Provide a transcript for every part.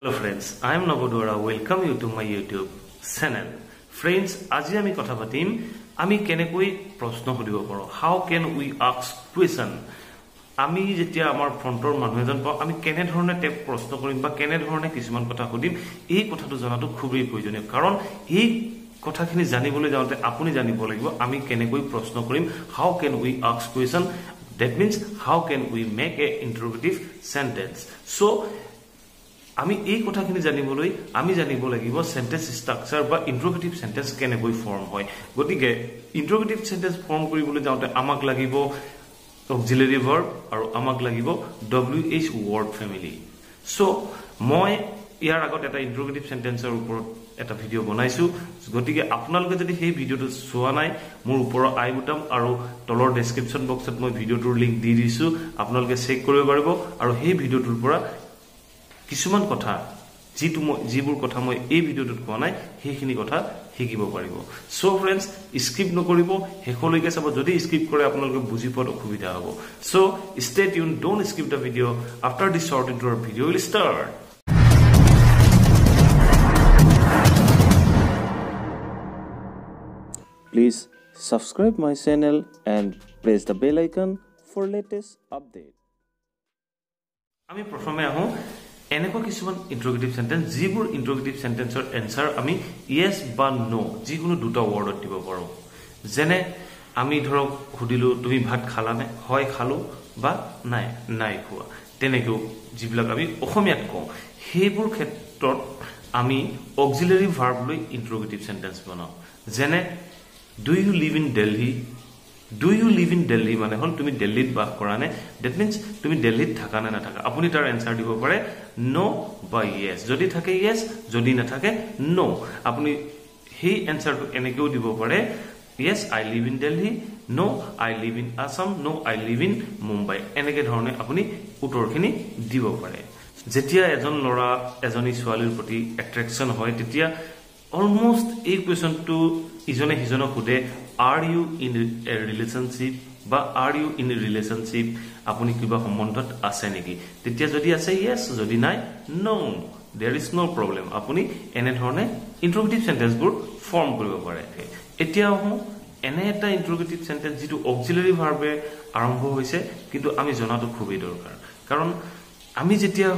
Hello friends, I am Nava. Welcome you to my YouTube channel. Friends, আজি আমি কথা পাতিম আমি কেনেকৈ প্ৰশ্ন সুধিব পাৰো how can we ask question আমি যেতিয়া আমাৰ ফ্ৰন্টৰ মানুহ এজন পাও আমি কেনে ধৰণে টেপ প্ৰশ্ন কৰিম বা কেনে ধৰণে কিছুমান কথা সুধিম এই কথাটো জনাটো খুবই প্ৰয়োজনীয় কাৰণ এই কথাখিনি জানিবলৈ যাওঁতে আপুনি জানিব লাগিব আমি কেনেকৈ প্ৰশ্ন কৰিম how can we ask question that means how can we make a interrogative sentence so আমি এই কথাখিনি জানিবলৈ আমি জানিব লাগিব সেন্টেন্স স্ট্ৰাকচাৰ বা ইন্টাৰোগেটিভ সেন্টেন্স কেনেকৈ ফৰ্ম হয় গতিকে ইন্টাৰোগেটিভ সেন্টেন্স ফৰ্ম কৰিবলৈ যাওঁতে আমাক লাগিব অক্সিলাৰি ভাৰ্ব আৰু আমাক লাগিব WH word family সো মই ইয়াৰ আগত এটা ইন্টাৰোগেটিভ সেন্টেন্সৰ ওপৰত এটা ভিডিও বনাইছো গতিকে আপোনালোকে যদি সেই ভিডিওটো চোৱা নাই মোৰ ওপৰৰ আই বুটাম আৰু তলৰ ডেসক্ৰিপচন বক্সত মই ভিডিওটোৰ লিংক দি দিছো আপোনালোকে চেক কৰিব পাৰিব আৰু সেই ভিডিওটোৰ পৰা কিছুমান কথা যিবোৰ কথা মই এই ভিডিওটোত কোৱা নাই সেইখিনি কথা শিকিব পাৰিব সো फ्रेंड्स স্কিপ নকৰিব হেকলৈকে চাব যদি স্কিপ কৰে আপোনালোকে বুজি পোৱাত অসুবিধা হ'ব so stay tune don't skip the video after this short intro video will start Please subscribe my channel and press the bell icon for latest update. আমি প্ৰথমে আহো এনেকুৱা কিছুমান ইন্টাৰোগেটিভ সেন্টেন্স যিবোৰ ইন্টাৰোগেটিভ সেন্টেন্সৰ এনসাৰ আমি yes বা no যিকোনো দুটা ওয়াৰ্ডত দিব পাৰো যেনে আমি ধৰক সুধিলো তুমি ভাত খালানে হয় খালো বা নাই নাই খোৱা তেনেকৈ যিবিলাক আমি অসমীয়াত কওঁ সেইবোৰ ক্ষেত্ৰত আমি অক্সিলাৰি ভাৰ্ব লৈ ইন্টাৰোগেটিভ সেন্টেন্স বনাও যেনে do you live in Delhi Do you live in Delhi মানে হল তুমি দিল্লীত বাস কৰা নে that means তুমি দিল্লীত থাকা না না থাকা আপুনি তাৰ আনসাৰ দিব পাৰে no বা yes যদি থাকে yes যদি না থাকে no আপুনি সেই আনসাৰটো এনেকেও দিব পাৰে yes I live in Delhi no I live in Assam no I live in Mumbai এনেকে ধৰণে আপুনি উত্তৰখিনি দিব পাৰে যেতিয়া এজন লৰা এজনী ছোৱালীৰ প্ৰতি এট্ৰাকচন হয় তেতিয়া almost a question to ইজনে হিজনক সুধে are you in a relationship বা are you in a relationship আপুনি কিবা সম্বন্ধত আছে নেকি তেতিয়া যদি আছে yes যদি নাই no there is no problem আপুনি এনে ধৰণে ইন্টাৰোগেটিভ সেন্টেন্স বোৰ ফৰ্ম কৰিব পাৰে এতিয়া এনে এটা ইন্টাৰোগেটিভ সেন্টেন্স যেটো অক্সিলাৰি ভাৰ্বে আৰম্ভ হৈছে কিন্তু আমি জনাটো খুবই দৰকাৰ কাৰণ আমি যেতিয়া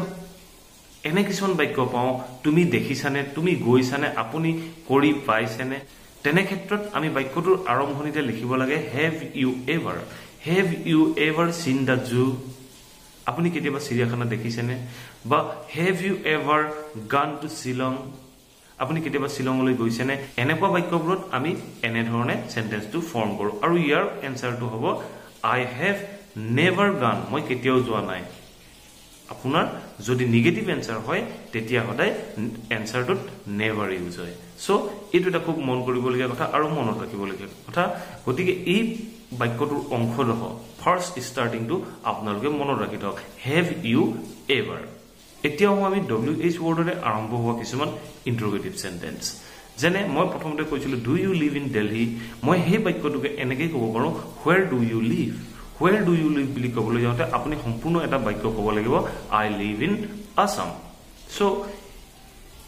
এনে কিছুমান বাক্য পাও তুমি দেখিছানে তুমি গৈছানে আপুনি কৰি পাইছেনে তেনে ক্ষেত্ৰত আমি বাক্যটোৰ আৰম্ভণিতে লিখিব লাগে have you ever seen the zoo আপুনি কেতিয়াবা চিৰিয়াখানা দেখিছেনে বা have you ever gone to Shillong আপুনি কেতিয়াবা শিলংলৈ গৈছেনে এনেকুৱা বাক্যবোৰত আমি এনে ধৰণে সেন্টেন্সটো ফৰ্ম কৰো আৰু ইয়াৰ এনসাৰটো হ'ব I have never gone মই কেতিয়াও যোৱা নাই আপোনাৰ যদি নেগেটিভ আনসাৰ হয় তেতিয়া হদায় আনসাৰটোত নেভাৰ ইউজ হয় সো এটো এটা খুব মন কৰিবলগীয়া কথা আৰু মনত ৰাখিবলগীয়া কথা গতিকে এই বাক্যটোৰ অংশটো ফাৰ্স্ট স্টাৰ্টিংটো আপোনালোকে মনত ৰাখি থওক have you ever এতিয়াও আমি WH ওয়াৰ্ডৰে আৰম্ভ হোৱা কিছুমান ইন্টাৰোগেটিভ সেন্টেন্স যেনে মই প্ৰথমতে কৈছিলো do you live in Delhi মই সেই বাক্যটোকে এনেকৈ ক'ব পাৰো where do you live Where do you live বুলি ক'বলৈ যাওঁতে আপুনি সম্পূৰ্ণ এটা বাক্য ক'ব লাগিব I live in Assam so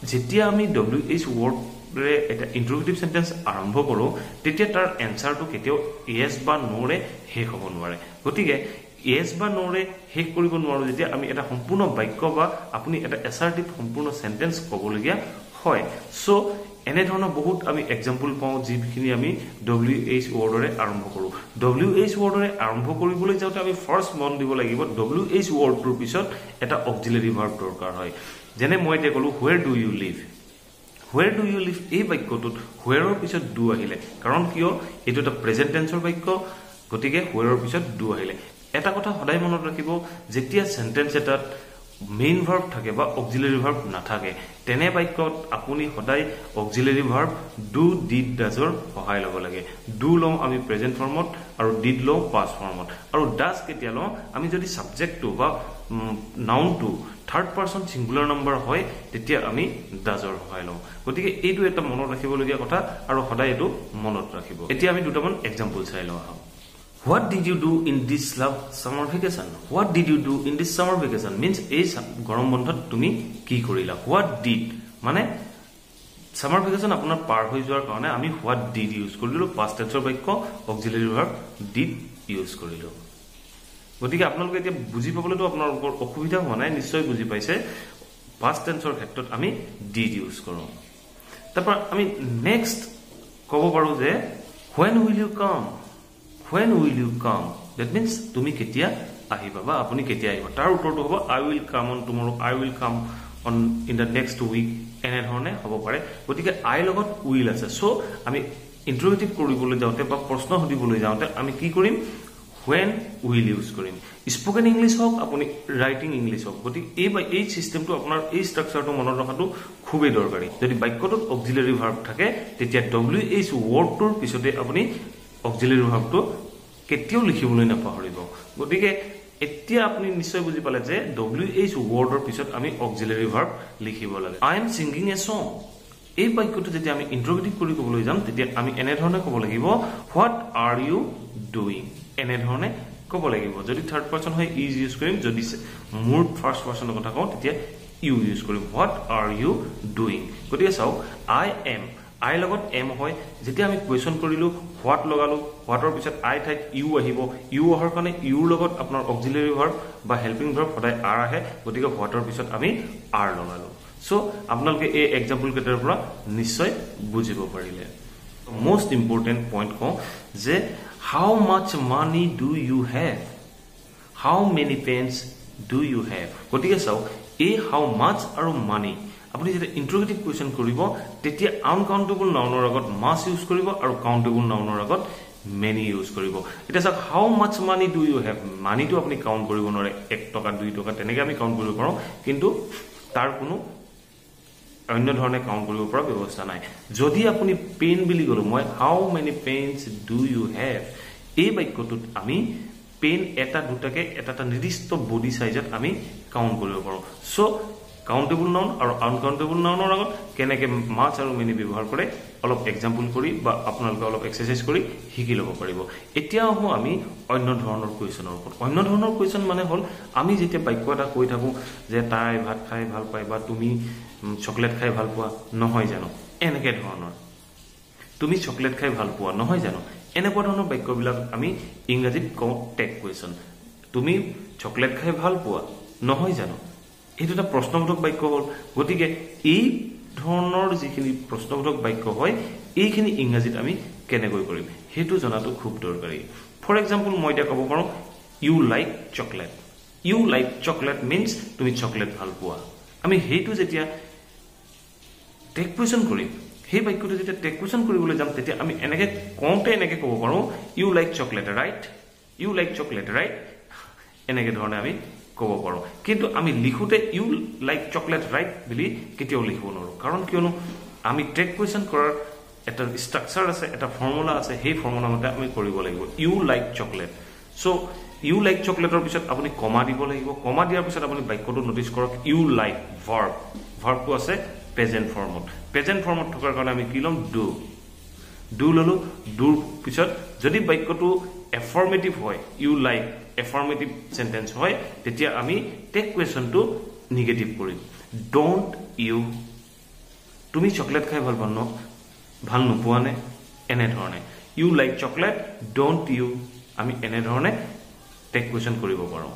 যেতিয়া আমি WH word ৰে এটা ইন্টাৰোগেটিভ সেন্টেন্স আৰম্ভ কৰো তেতিয়া তাৰ আনসাৰটো কেতিয়াও yes বা no ৰে শেষ হ'ব নোৱাৰে গতিকে yes বা no ৰে শেষ কৰিব নোৱাৰো যেতিয়া আমি এটা সম্পূৰ্ণ বাক্য বা আপুনি এটা এসাৰ্টিভ সম্পূৰ্ণ সেন্টেন্স ক'বলগীয়া হয় so এনে ধৰণৰ বহুত আমি এক্সাম্পল পাওঁ যিখিনি আমি WH ওয়াৰ্ডৰে আৰম্ভ কৰো WH ওয়াৰ্ডৰে আৰম্ভ কৰিবলৈ যাওঁতে আমি ফাৰ্স্ট মন দিব লাগিব WH ওয়াৰ্ডটোৰ পিছত এটা অক্সিলাৰি ভাৰ্ব দৰকাৰ হয় যেনে মই এতিয়া কলো where do you live এই বাক্যটোত where ৰ পিছত do আহিলে কাৰণ কিয় এটো এটা প্ৰেজেন্ট টেন্সৰ বাক্য গতিকে where ৰ পিছত do আহিলে এটা কথা সদায় মনত ৰাখিব যেতিয়া সেন্টেন্স এটাত মেইন ভাৰ্ব থাকে বা অক্সিলাৰি ভাৰ্ব নাথাকে তেনে বাক্যত আপুনি সদায় অক্সিলাৰি ভাৰ্ব ডু ডিড ডাজৰ সহায় ল'ব লাগে ডু লওঁ আমি প্ৰেজেন্ট ফৰ্মত আৰু ডিড লওঁ পাষ্ট ফৰ্মত আৰু ডাজ কেতিয়া লওঁ আমি যদি সাবজেক্টটো বা নাউনটো থাৰ্ড পাৰসন সিঙ্গুলাৰ নাম্বাৰ হয় তেতিয়া আমি ডাজৰ সহায় লওঁ গতিকে এইটো এটা মনত ৰাখিবলগীয়া কথা আৰু সদায় এটো মনত ৰাখিব এতিয়া আমি দুটামান এক্সাম্পল চাই লওঁ What did you do in this summer vacation? What did you do in this summer vacation? Means এই গৰম বন্ধত তুমি কি কৰিলা? What did মানে summer vacation আপোনাৰ পাৰ হৈ যোৱাৰ কাৰণে আমি what did ইউজ কৰিলো past tense বাক্য auxiliary verb did ইউজ কৰিলো গতিকে আপোনালোকে এতিয়া বুজি পাবলৈতো আপোনাৰ অসুবিধা হোৱা নাই নিশ্চয় বুজি পাইছে past tense ক্ষেত্ৰত আমি did ইউজ কৰো তাৰপৰ আমি নেক্সট ক'ব পাৰো যে when will you come? When will you come? That means তুমি কেতিয়া আহিবা বা আপুনি কেতিয়া আহিবা তাৰ উত্তৰটো হ'ব I will come on tomorrow, I will come on in the next week এনে ধৰণে হ'ব পাৰে গতিকে I লগত will আছে সো আমি ইন্টাৰোগেটিভ কৰিবলৈ যাওঁতে বা প্ৰশ্ন সুধিবলৈ যাওঁতে আমি কি কৰিম when will ইউজ কৰিম স্পোকেন ইংলিশ হওক আপুনি ৰাইটিং ইংলিশ হওক গতিকে এই সিস্টেমটো আপোনাৰ এই ষ্ট্ৰাকচাৰটো মনত ৰখাটো খুবেই দৰকাৰী যদি বাক্যটোত অক্সিলাৰি ভাৰ্ব থাকে তেতিয়া WH ওয়াৰ্ডটোৰ পিছতে আপুনি অক্সিলাৰি ভাৰ্বটো কেতিয়াও লিখিবলৈ নাপাহৰিব গতিকে এতিয়া আপুনি নিশ্চয় বুজি পালে যে WH ওয়াৰ্ডৰ পিছত আমি অক্সিলাৰি ভাৰ্ব লিখিব লাগে I am singing a song এই বাক্যটো যেতিয়া আমি ইন্টাৰোগেটিভ কৰি ক'বলৈ যাম তেতিয়া আমি এনে ধৰণে ক'ব লাগিব what are you doing এনে ধৰণে ক'ব লাগিব যদি থাৰ্ড পাৰসন হয় is ইউজ কৰিম যদি মোৰ ফাৰ্স্ট পাৰসনৰ কথা কওঁ তেতিয়া you ইউজ কৰিম what are you doing গতিকে চাও I am I লগত am হয় যেতিয়া আমি কোৱেশ্চন কৰিলো what লগালো whatৰ পিছত I ঠাইত you আহিব you অহাৰ কাৰণে you লগত আপোনাৰ অক্সিলাৰি ভাৰ্ব বা হেল্পিং ভাৰ্ব সদায় are আহে গতিকে whatৰ পিছত আমি are লগালো সো আপোনালোকে এই এক্সাম্পল কেইটাৰ পৰা নিশ্চয় বুজিব পাৰিলে most important point কওঁ যে how much money do you have how many pens do you have গতিকে চাও এই how much আৰু money আপুনি যেতিয়া ইন্টাৰোগেটিভ কোৱেশ্চন কৰিব তেতিয়া আনকাউন্টেবল নাউনৰ আগত মাছ ইউজ কৰিব আৰু কাউন্টেবল নাউনৰ আগত many ইউজ কৰিব এটা চাওক how much money do you have মানিটো আপুনি কাউন্ট কৰিব নোৱাৰে 1 টকা 2 টকা তেনেকৈ আমি কাউন্ট কৰিব পাৰো কিন্তু তাৰ কোনো অন্য ধৰণে কাউন্ট কৰিব পৰা ব্যৱস্থা নাই যদি আপুনি পেন বুলি গলো মই how many pens do you have এই বাক্যটোত আমি পেন এটা দুটাকে এটা নিৰ্দিষ্ট বডি সাইজত আমি কাউন্ট কৰিব পাৰো সো কাউন্টেবল নাউন আৰু আনকাউন্টেবল নাউনৰ আগত কেনেকৈ মাছ আৰু মেনি ব্যৱহাৰ কৰে অলপ এক্সাম্পল কৰি বা আপোনালোকে অলপ এক্সাৰসাইজ কৰি শিকি ল'ব পাৰিব এতিয়া আহো আমি অন্য ধৰণৰ কোৱেশ্চনৰ ওপৰত অন্য ধৰণৰ কোৱেশ্চন মানে হল আমি যেতিয়া বাক্য এটা কৈ থাকো যে তাই ভাত খাই ভাল পায় বা তুমি চকলেট খাই ভাল পোৱা নহয় জানো এনেকে ধৰণৰ তুমি চকলেট খাই ভাল পোৱা নহয় জানো এনেকুৱা ধৰণৰ বাক্যবিলাক আমি ইংৰাজীত কওঁ টেগ কোৱেশ্চন তুমি চকলেট খাই ভাল পোৱা নহয় জানো এইটো এটা প্ৰশ্নবোধক বাক্য হ'ল গতিকে এই ধৰণৰ যিখিনি প্ৰশ্নবোধক বাক্য হয় এইখিনি ইংৰাজীত আমি কেনেকৈ কৰিম হেতু জনাটো খুব দৰকাৰী ফৰ এক্সাম্পল মই এটা ক'ব পাৰো ইউ লাইক চকলেট মিন্স তুমি চকলেট ভাল পোৱা আমি হেতু যেতিয়া টেগ কোৱেশ্চন কৰিম সেই বাক্যটো যেতিয়া টেগ কোৱেশ্চন কৰিবলৈ যাম তেতিয়া আমি এনেকৈ কওঁতে এনেকৈ ক'ব পাৰো ইউ লাইক চকলেট ৰাইট এনেকৈ ধৰণে আমি ক'ব পাৰো কিন্তু আমি লিখোতে ইউ লাইক চকলেট ৰাইট বুলি কেতিয়াও লিখিব নোৱাৰো কাৰণ কিয়নো আমি টেগ কোৱেশ্চন কৰাৰ এটা ষ্ট্ৰাকচাৰ আছে এটা ফৰ্মুলা আছে সেই ফৰ্মুলা মতে আমি কৰিব লাগিব you like chocolate so you like চকলেটৰ পিছত আপুনি কমা দিব লাগিব কমা দিয়াৰ পিছত আপুনি বাক্যটো নোটিছ কৰক ইউ লাইক ভাৰ্বটো আছে প্ৰেজেন্ট ফৰ্মত থকাৰ কাৰণে আমি কি লম ডু ললো ডুৰ পিছত যদি বাক্যটো এফাৰ্মেটিভ হয় ইউ লাইক এফাৰ্মেটিভ সেন্টেন্স হয় তেতিয়া আমি টেগ কোৱেশ্চনটো নিগেটিভ কৰিম ডোন্ট ইউ তুমি চকলেট খাই ভাল নোপোৱা নে এনে ধৰণে you like chocolate don't you আমি এনে ধৰণে টেগ কোৱেশ্চন কৰিব পাৰো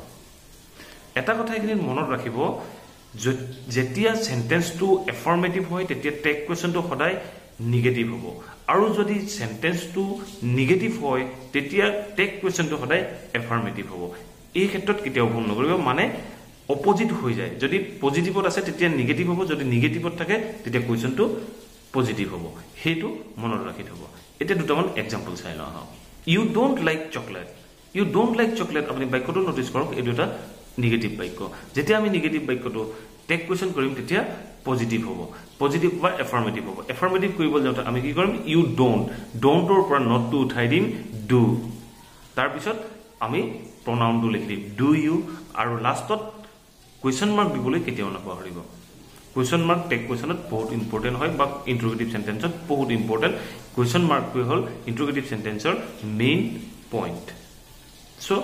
এটা কথা এখিনি মনত ৰাখিব যেতিয়া সেন্টেন্সটো এফাৰ্মেটিভ হয় তেতিয়া টেগ কোৱেশ্চনটো সদায় নিগেটিভ হ'ব আৰু যদি সেন্টেন্সটো নিগেটিভ হয় তেতিয়া টেগ কোৱেশ্চনটো সদায় এফাৰ্মেটিভ হ'ব এই ক্ষেত্ৰত কেতিয়াও ভুল নকৰিব মানে অপোজিট হৈ যায় যদি পজিটিভত আছে তেতিয়া নিগেটিভ হ'ব যদি নিগেটিভত থাকে তেতিয়া কোৱেশ্চনটো পজিটিভ হ'ব হেতু মনত ৰাখি থব এতিয়া দুটামান এক্সাম্পল চাই লওঁ আহক ইউ ডোন্ট লাইক চকলেট আপুনি বাক্যটো নোটিছ কৰক এই দুটা নিগেটিভ বাক্য যেতিয়া আমি নিগেটিভ বাক্যটো টেগ কোৱেশ্চন কৰিম তেতিয়া পজিটিভ হ'ব পজিটিভ বা এফাৰ্মেটিভ হ'ব এফাৰ্মেটিভ কৰিবলৈ যাওঁতে আমি কি কৰিম ইউ ডোন্টৰ পৰা নটটো উঠাই দিম ডু তাৰ পিছত আমি প্ৰনাউনটো লিখি দিম ডু ইউ আৰু লাষ্টত কুৱেশ্যন মাৰ্ক দিবলৈ কেতিয়াও নাপাহৰিব কুৱেশ্যন মাৰ্ক টেগ কুৱেশ্যনত বহুত ইম্পৰ্টেণ্ট হয় বা ইন্টাৰোগেটিভ সেন্টেন্সত বহুত ইম্পৰ্টেণ্ট কুৱেশ্যন মাৰ্কটো হ'ল ইন্টাৰোগেটিভ সেন্টেন্সৰ মেইন পইণ্ট সো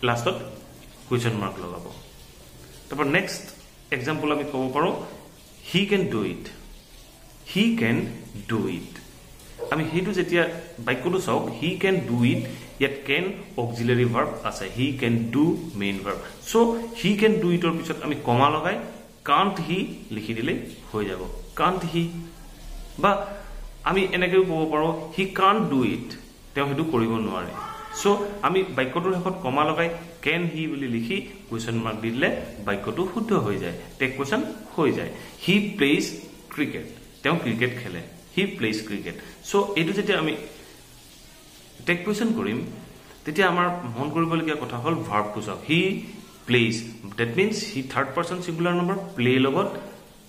লাষ্টত কুৱেশ্যন মাৰ্ক লগাব তাৰপৰ নেক্সট এক্সাম্পল আমি কব পাৰো he can do it he can do it আমি হেতু যেতিয়া বাক্যটো চাও হি ক্যান ডু ইট ইয়াত ক্যান অক্সিলারি ভার্ব আছে he can do main verb so he can do ইটৰ পিছত আমি কমা লগাই কান্ট হি লিখি দিলে হৈ যাব কান্ট হি বা আমি এনেকেও কব পাৰো হি কান্ট ডু ইট তেওঁ হেতু কৰিব নোৱাৰে সো আমি বাক্যটোৰ শেষত কমা লগাই ক্যান হি বুলি লিখি কুৱেশ্যন মাৰ্ক দিলে বাক্যটো শুদ্ধ হৈ যায় টেক কুৱেশ্যন হৈ যায় হি প্লেজ ক্ৰিকেট তেওঁ ক্ৰিকেট খেলে হি প্লেজ ক্ৰিকেট সো এটো যেতিয়া আমি টেক কুৱেশ্যন কৰিম তেতিয়া আমাৰ মন কৰিবলগীয়া কথা হল ভাৰ্বটো চাওক he plays that means he third person singular number play লগত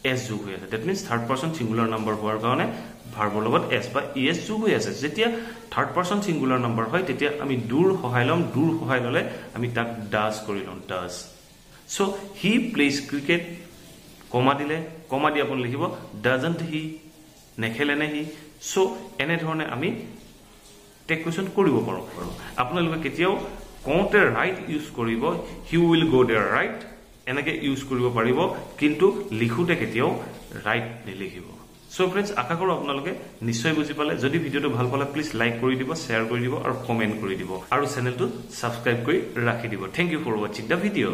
এস যোগ হৈ আছে that means third person singular number হোৱাৰ কাৰণে ভাৰ্বৰ লগত এস বা ইএস যোগ হৈ আছে যেতিয়া থাৰ্ড পাৰসন সিঙ্গুলাৰ নম্বৰ হয় তেতিয়া আমি ডুৰ সহায় লম ডুৰ সহায় ললে আমি তাক ডাজ কৰি লম does so he plays cricket comma দিলে কমা দি আপুনি লিখিব ডাজন্ট হি নেখেলে নে হি সো এনে ধৰণে আমি টেক কুৱেশ্যন কৰিব পাৰো আপোনালোকে কেতিয়াও কওঁতে ৰাইট ইউজ কৰিব he will go there right এনেকে ইউজ কৰিব পাৰিব কিন্তু লিখোতে কেতিয়াও ৰাইট নিলিখিব সো ফ্ৰেন্ডস আশা কৰো আপোনালোকে নিশ্চয় বুজি পালে যদি ভিডিওটো ভাল পালে প্লিজ লাইক কৰি দিব শেয়াৰ কৰি দিব আৰু কমেন্ট কৰি দিব আৰু চেনেলটো সাবস্ক্ৰাইব কৰি ৰাখি দিব thank you for watching the video